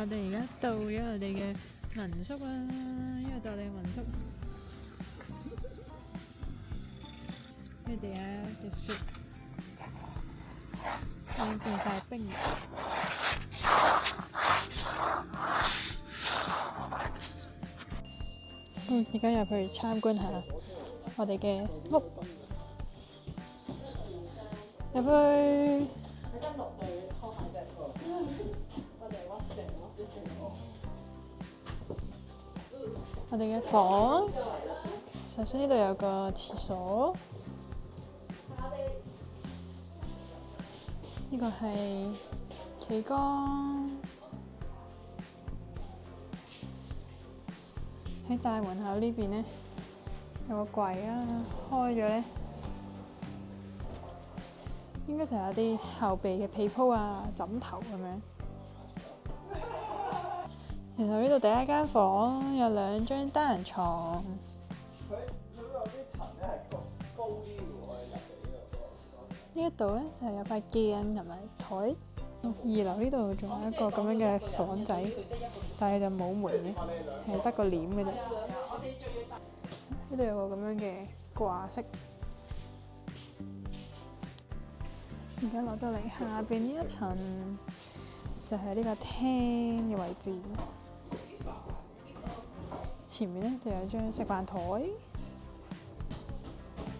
我哋而家到咗我哋嘅民宿啦，呢個就我哋嘅民宿。佢哋啊嘅雪已經變晒冰。而家入去參觀下我哋嘅屋，入去。我哋嘅房，首先呢度有個廁所，呢個係企缸。喺大門口呢邊呢，有個櫃啊，開咗呢，應該就有啲後備嘅被鋪啊、枕頭咁樣。然後呢度第一間房有2張單人床。佢有啲層咧係高啲嘅喎，入嚟呢一度呢，就係有塊鏡同埋台。2樓呢度仲有一個咁樣嘅房仔，但係就冇門嘅，係得個簾嘅啫。呢度有個咁樣嘅掛飾。而家落到嚟下邊呢一層，就係呢個廳嘅位置。前面呢就有張食飯台，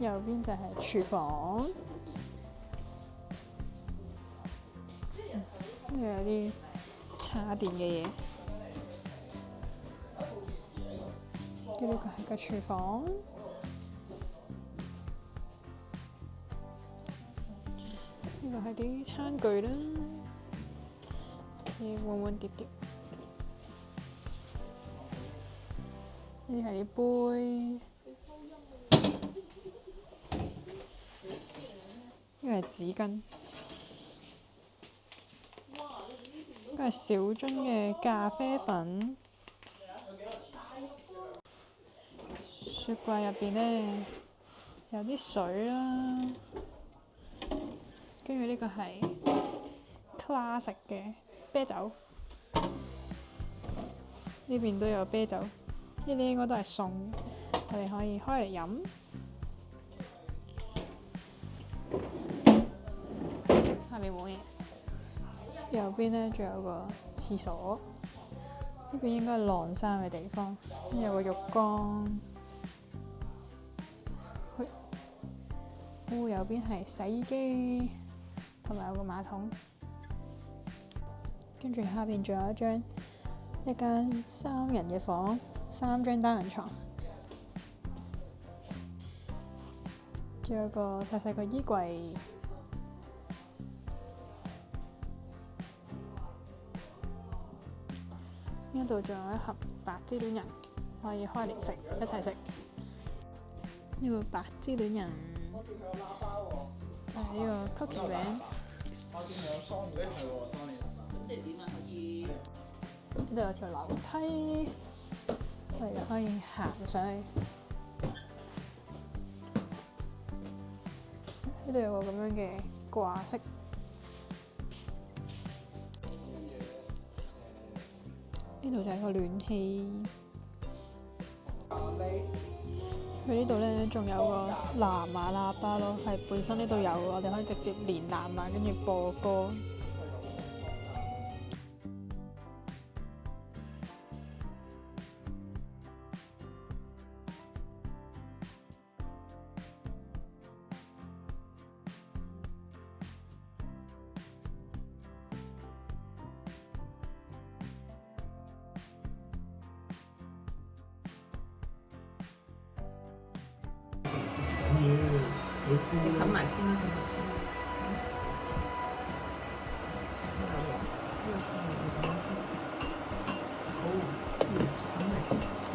右邊就係廚房。呢度有啲叉電嘅嘢。呢個係個廚房。呢個係啲餐具啦，啲碗碗碟碟。呢啲係啲杯。呢個係紙巾。呢個係小樽嘅咖啡粉。雪櫃入邊呢，有啲水啦，跟住呢個係 classic 嘅啤酒，呢邊都有啤酒，呢啲應該都係餸，我哋可以開嚟飲。下面冇嘢。右邊呢，仲有個廁所，呢邊應該係晾衫嘅地方，有個浴缸。右邊係洗衣機，同埋有個馬桶。跟住下邊仲有一間3人嘅房，3張單人床，仲有個細細個衣櫃。呢度仲有一盒白芝戀人，可以開嚟食，一齊食。呢個白芝戀人就係呢個曲奇餅。我見有桑魚，係喎，桑魚。咁即係點啊？可以呢度有條樓梯，我哋就可以行上去。呢度有個咁樣嘅掛飾。呢度就係個暖氣。佢呢度呢，仲有個藍牙喇叭咯，係本身呢度有，我哋可以直接連藍牙跟住播歌。你冚埋先啦，冚埋先。好，冚埋先。